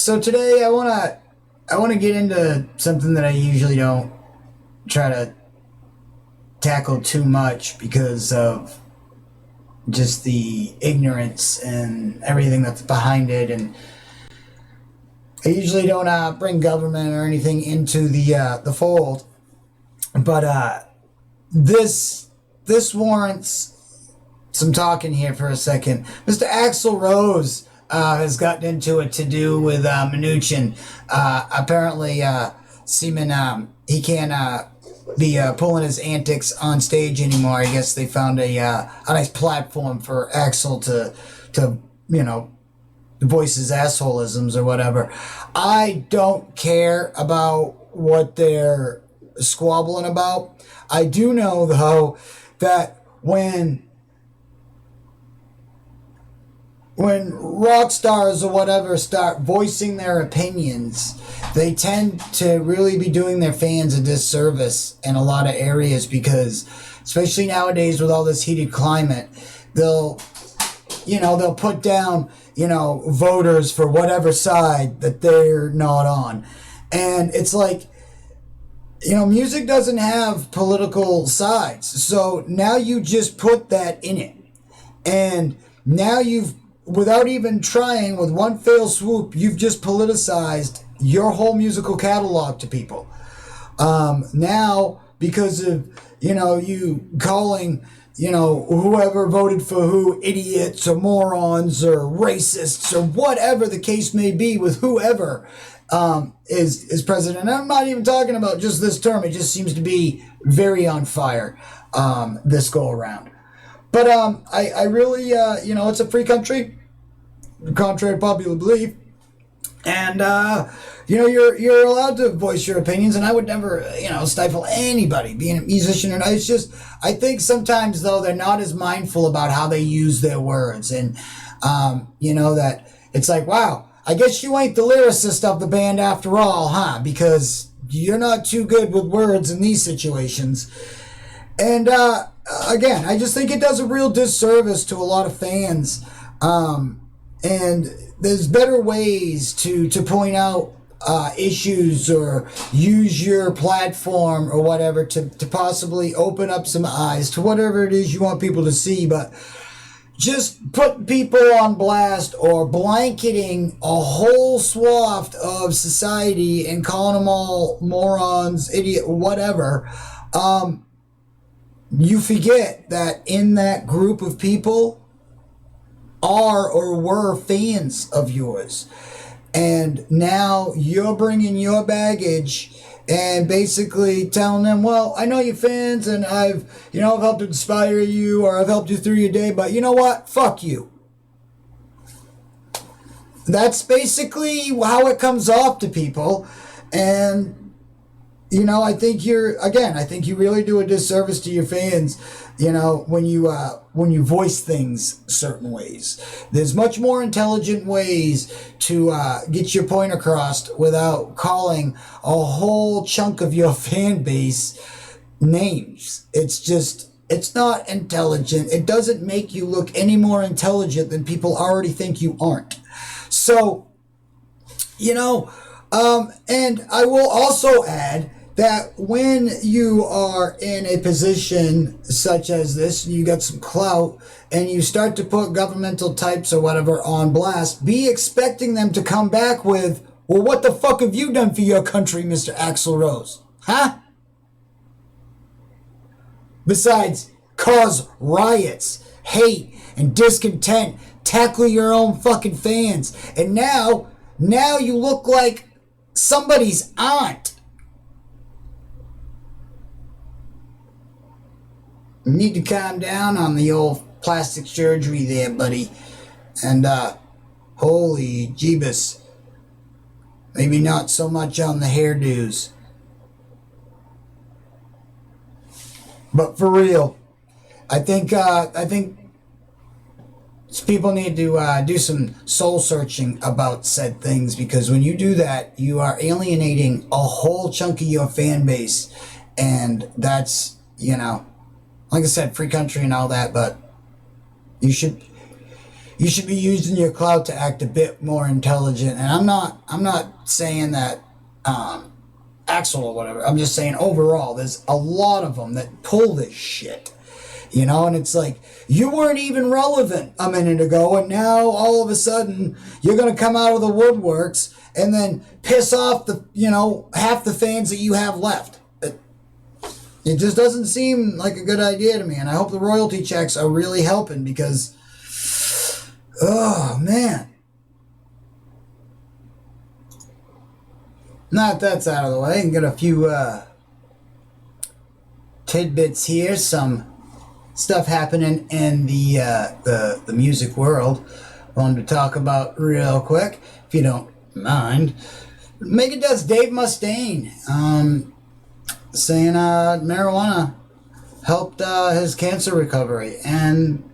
So today I wanna get into something that I usually don't try to tackle too much because of just the ignorance and everything that's behind it. And I usually don't bring government or anything into the fold. But this warrants some talking here for a second. Mr. Axl Rose has gotten into it to do with Mnuchin. Apparently, Seaman, he can't be pulling his antics on stage anymore. I guess they found a nice platform for Axl to voice his assholisms or whatever. I don't care about what they're squabbling about. I do know, though, that when rock stars or whatever start voicing their opinions, they tend to really be doing their fans a disservice in a lot of areas because, especially nowadays with all this heated climate, they'll put down, voters for whatever side that they're not on. And it's like, music doesn't have political sides. So now you just put that in it. And now without even trying, with one fell swoop, you've just politicized your whole musical catalog to people. Now, because of, you calling, whoever voted for who idiots or morons or racists or whatever the case may be with whoever is president. And I'm not even talking about just this term. It just seems to be very on fire this go around. But I really, it's a free country, contrary to popular belief. And, you're allowed to voice your opinions, and I would never, stifle anybody being a musician or not. It's just, I think sometimes, though, they're not as mindful about how they use their words. And, that it's like, wow, I guess you ain't the lyricist of the band after all, huh? Because you're not too good with words in these situations. And, again, I just think it does a real disservice to a lot of fans. And there's better ways to point out issues or use your platform or whatever to possibly open up some eyes to whatever it is you want people to see. But just putting people on blast or blanketing a whole swath of society and calling them all morons, idiot, whatever, you forget that in that group of people are or were fans of yours. And now you're bringing your baggage and basically telling them, well, I know you're fans and I've helped inspire you or I've helped you through your day, but you know what? Fuck you. That's basically how it comes off to people. And I think I think you really do a disservice to your fans, when you voice things certain ways. There's much more intelligent ways to get your point across without calling a whole chunk of your fan base names. It's not intelligent. It doesn't make you look any more intelligent than people already think you aren't. So, and I will also add that when you are in a position such as this, you got some clout, and you start to put governmental types or whatever on blast, be expecting them to come back with, well, what the fuck have you done for your country, Mr. Axl Rose? Huh? Besides, cause riots, hate, and discontent, tackle your own fucking fans, and now you look like somebody's aunt. You need to calm down on the old plastic surgery there, buddy. And, holy jeebus. Maybe not so much on the hairdos. But for real, I think people need to do some soul searching about said things, because when you do that, you are alienating a whole chunk of your fan base. And that's, like I said, free country and all that, but you should you should be using your clout to act a bit more intelligent. And I'm not saying that Axl or whatever. I'm just saying overall, there's a lot of them that pull this shit. You know, and it's like, you weren't even relevant a minute ago, and now all of a sudden you're going to come out of the woodworks and then piss off the, half the fans that you have left. It just doesn't seem like a good idea to me, and I hope the royalty checks are really helping because, oh, man. Now that that's out of the way, and got a few tidbits here, some stuff happening in the music world. I wanted to talk about real quick, if you don't mind. Megadeth's Dave Mustaine, saying marijuana helped his cancer recovery, and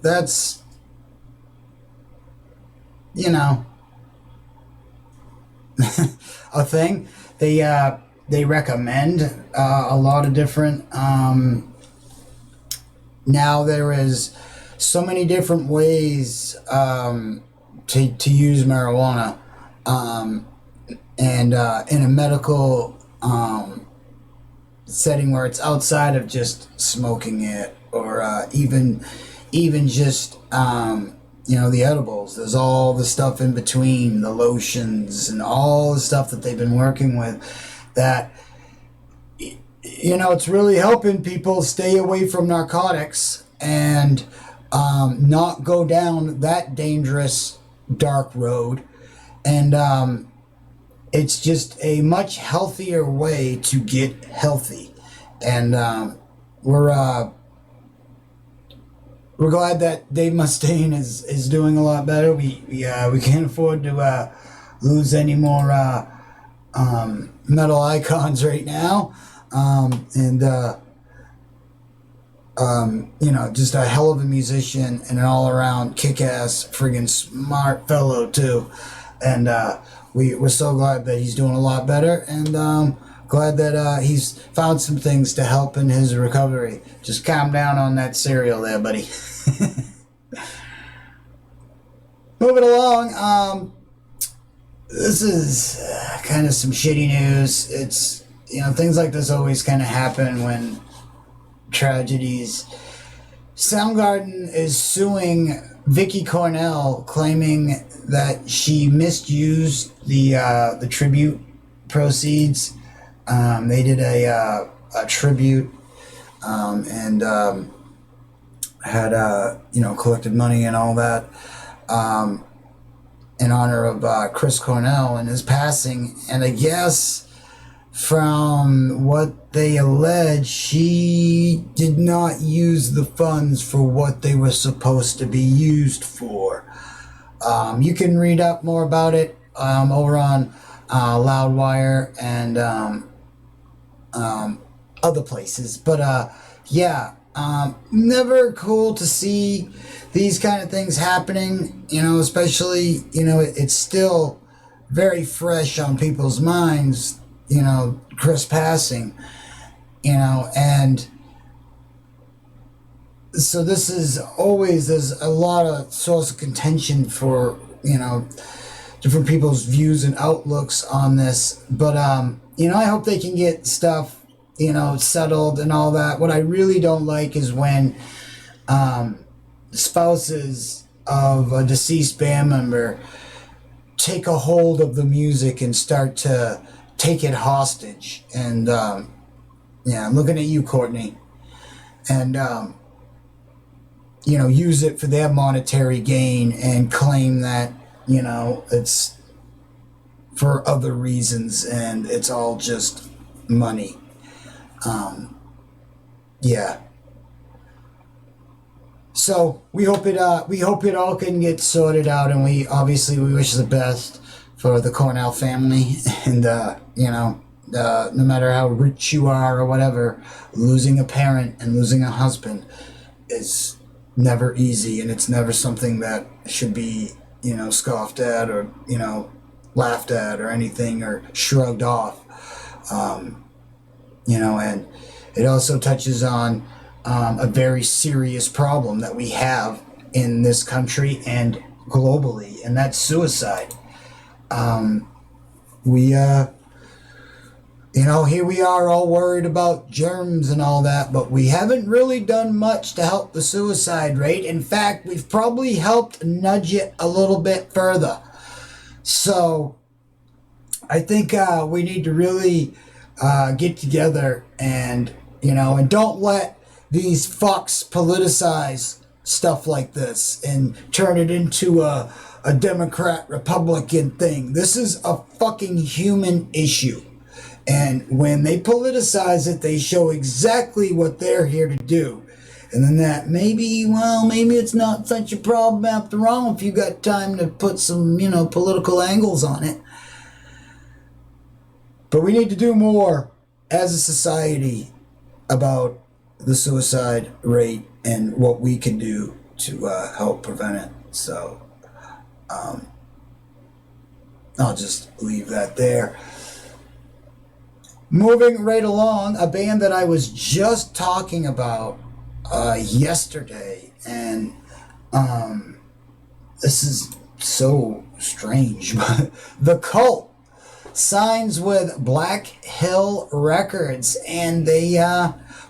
that's, a thing. They recommend a lot of different. Now there is so many different ways to use marijuana, and in a medical setting where it's outside of just smoking it, or even just the edibles. There's all the stuff in between, the lotions and all the stuff that they've been working with, that it's really helping people stay away from narcotics and not go down that dangerous dark road. And it's just a much healthier way to get healthy. And we're glad that Dave Mustaine is doing a lot better. We can't afford to lose any more metal icons right now. Just a hell of a musician and an all-around kick-ass friggin' smart fellow too. And we're so glad that he's doing a lot better, and glad that he's found some things to help in his recovery. Just calm down on that cereal there, buddy. Moving along, this is kind of some shitty news. It's, things like this always kind of happen when tragedies. Soundgarden is suing Vicky Cornell, claiming that she misused the tribute proceeds. They did a tribute, and had collected money and all that in honor of Chris Cornell and his passing. And I guess from what they allege, she did not use the funds for what they were supposed to be used for. You can read up more about it over on Loudwire and other places. But never cool to see these kind of things happening, especially, it's still very fresh on people's minds, Chris passing, and so this is always, there's a lot of source of contention for, different people's views and outlooks on this. But, I hope they can get stuff, settled and all that. What I really don't like is when spouses of a deceased band member take a hold of the music and start to take it hostage. And, I'm looking at you, Courtney. And, use it for their monetary gain and claim that, it's for other reasons and it's all just money. So we hope it all can get sorted out, and we wish the best for the Cornell family. And no matter how rich you are or whatever, losing a parent and losing a husband is never easy, and it's never something that should be scoffed at or laughed at or anything, or shrugged off. And it also touches on a very serious problem that we have in this country and globally, and that's suicide. Here we are all worried about germs and all that, but we haven't really done much to help the suicide rate. In fact, we've probably helped nudge it a little bit further. So I think we need to really get together and don't let these fucks politicize stuff like this and turn it into a Democrat-Republican thing. This is a fucking human issue. And when they politicize it, they show exactly what they're here to do. And then maybe it's not such a problem after all if you got time to put some, political angles on it. But we need to do more as a society about the suicide rate and what we can do to help prevent it. So I'll just leave that there. Moving right along, a band that I was just talking about yesterday, and this is so strange, but The Cult signs with Black Hill Records, and they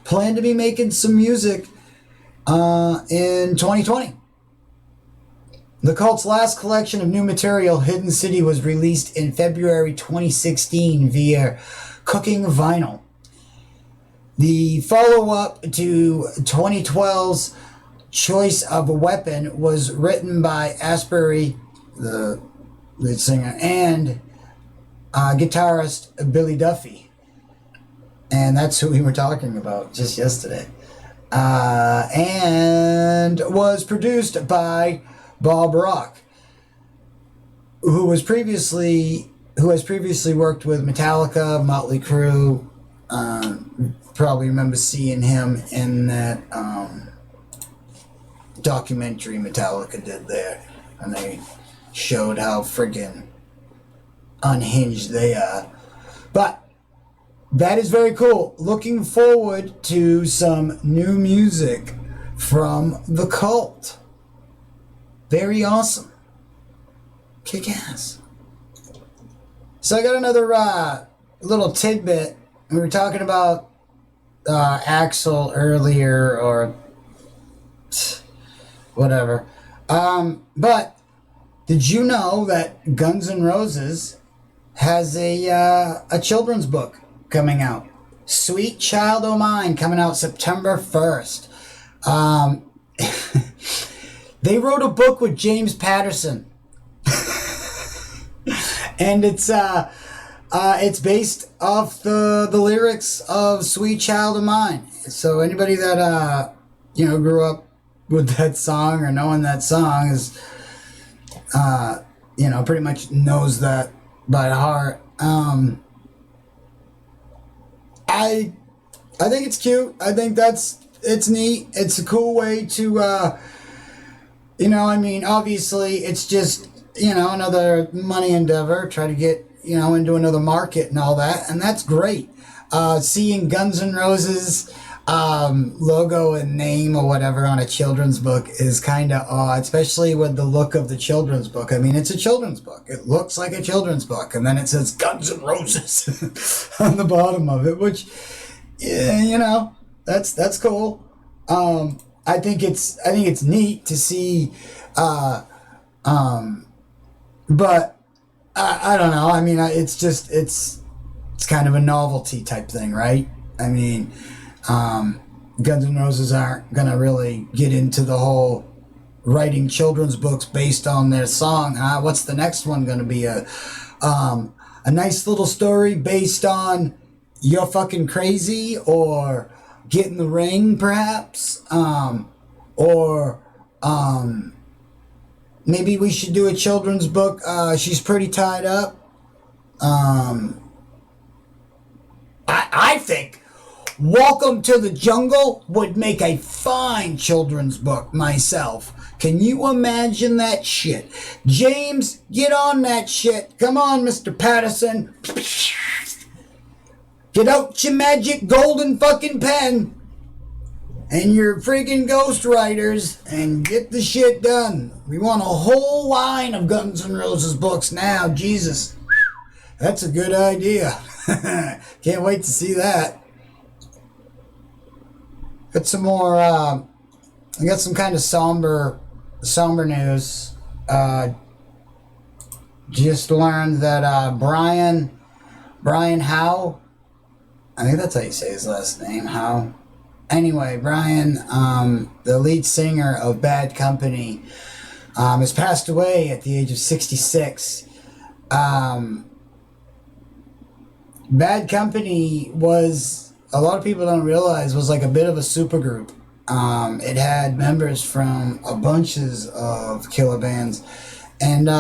plan to be making some music in 2020. The Cult's last collection of new material, Hidden City, was released in February 2016 via Cooking Vinyl. The follow-up to 2012's Choice of a Weapon was written by Asbury, the lead singer, and guitarist Billy Duffy. And that's who we were talking about just yesterday. And was produced by Bob Rock, who has previously worked with Metallica, Motley Crue. Probably remember seeing him in that documentary Metallica did there, and they showed how friggin' unhinged they are. But that is very cool. Looking forward to some new music from The Cult. Very awesome. Kick ass. So I got another little tidbit. We were talking about Axl earlier, or whatever. But did you know that Guns N' Roses has a children's book coming out? Sweet Child O' Mine, coming out September 1st. They wrote a book with James Patterson. And it's based off the lyrics of Sweet Child O' Mine. So anybody that grew up with that song or knowing that song is pretty much knows that by heart. I think it's cute. I think it's neat. It's a cool way to obviously it's just another money endeavor, try to get into another market and all that, and that's great. Seeing Guns N' Roses logo and name or whatever on a children's book is kind of odd, especially with the look of the children's book. I mean, it's a children's book. It looks like a children's book, and then it says Guns N' Roses on the bottom of it, which that's cool. I think it's neat to see, but I don't know. I mean, it's kind of a novelty type thing, right? I mean, Guns N' Roses aren't gonna really get into the whole writing children's books based on their song. What's the next one gonna be? A nice little story based on You're Fucking Crazy or Get in the Ring, perhaps, or maybe we should do a children's book. She's Pretty Tied Up. I think Welcome to the Jungle would make a fine children's book myself. Can you imagine that shit? James, get on that shit. Come on, Mr. Patterson. Get out your magic golden fucking pen. and your freaking ghostwriters and get the shit done. We want a whole line of Guns N' Roses books now. Jesus. That's a good idea. Can't wait to see that. Got some more, I got some kind of somber news. Just learned that Brian Howe, I think that's how you say his last name, Howe. Anyway, Brian, the lead singer of Bad Company, has passed away at the age of 66. Bad Company was, a lot of people don't realize, was like a bit of a supergroup. It had members from a bunches of killer bands. And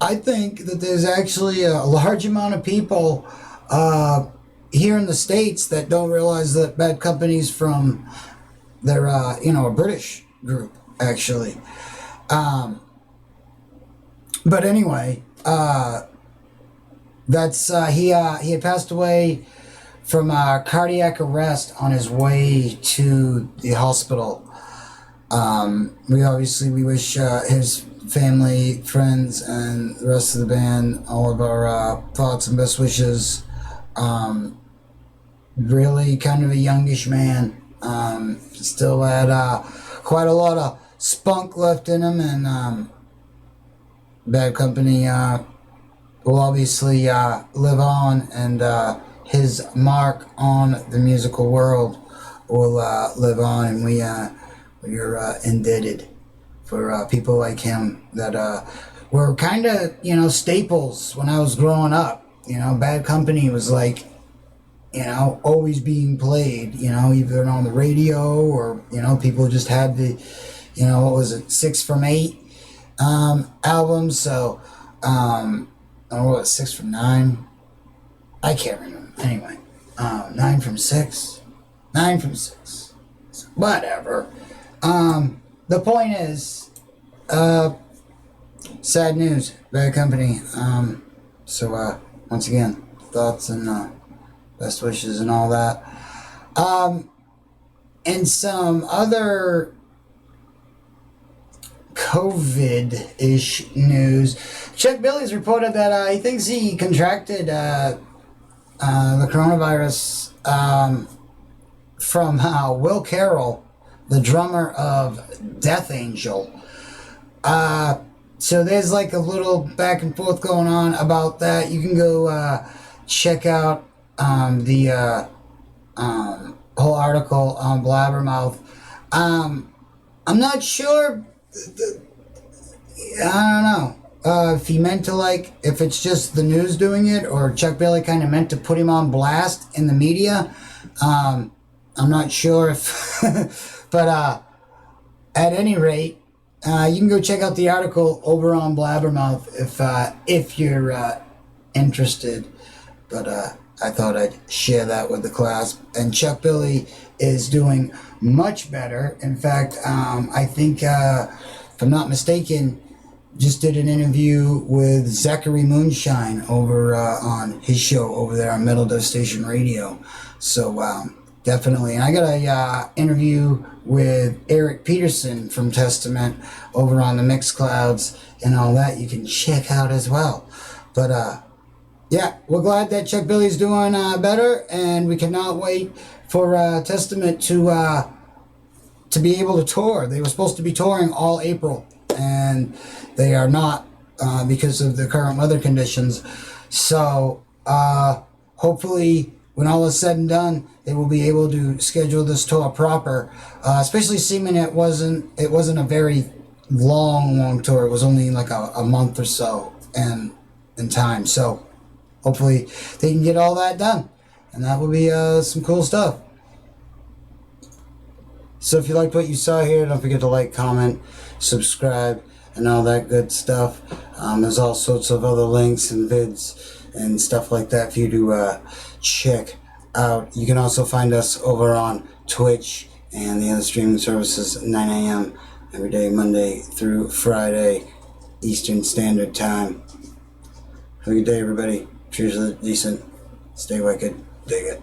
I think that there's actually a large amount of people here in the States that don't realize that Bad Company's from, they're, a British group, actually. But anyway, that's he had passed away from cardiac arrest on his way to the hospital. We wish his family, friends, and the rest of the band all of our thoughts and best wishes. Really kind of a youngish man. Still had quite a lot of spunk left in him, and Bad Company will obviously live on, and his mark on the musical world will live on, and we're indebted for people like him that were kind of, staples when I was growing up. Bad Company was like, always being played, either on the radio or, people just had the, what was it, 6 from 8 albums, so, or what, 6 from 9? I can't remember. Anyway, 9 from 6? 9 from 6. Whatever. The point is, sad news, Bad Company. So, once again, thoughts and best wishes and all that. And some other COVID-ish news. Chuck Billy's reported that he thinks he contracted the coronavirus from Will Carroll, the drummer of Death Angel. So there's like a little back and forth going on about that. You can go check out the whole article on Blabbermouth. I'm not sure. I don't know if he meant to, like, if it's just the news doing it, or Chuck Billy kind of meant to put him on blast in the media. I'm not sure if, but at any rate, you can go check out the article over on Blabbermouth if you're interested. But I thought I'd share that with the class. And Chuck Billy is doing much better. In fact, I think, if I'm not mistaken, just did an interview with Zachary Moonshine over on his show over there on Metal Devastation Radio. So definitely. And I got a interview with Eric Peterson from Testament over on the Mixclouds and all that. You can check out as well. But yeah, we're glad that Chuck Billy's doing better, and we cannot wait for Testament to be able to tour. They were supposed to be touring all April, and they are not because of the current weather conditions. So hopefully, when all is said and done, they will be able to schedule this tour proper. Especially seeming it wasn't a very long tour. It was only like a month or so in time. So hopefully they can get all that done, and that will be some cool stuff. So if you liked what you saw here, don't forget to like, comment, subscribe, and all that good stuff. There's all sorts of other links and vids and stuff like that for you to check out. You can also find us over on Twitch and the other streaming services at 9 a.m. every day, Monday through Friday, Eastern Standard Time. Have a good day, everybody. Cheers, decent. Stay wicked. Dig it.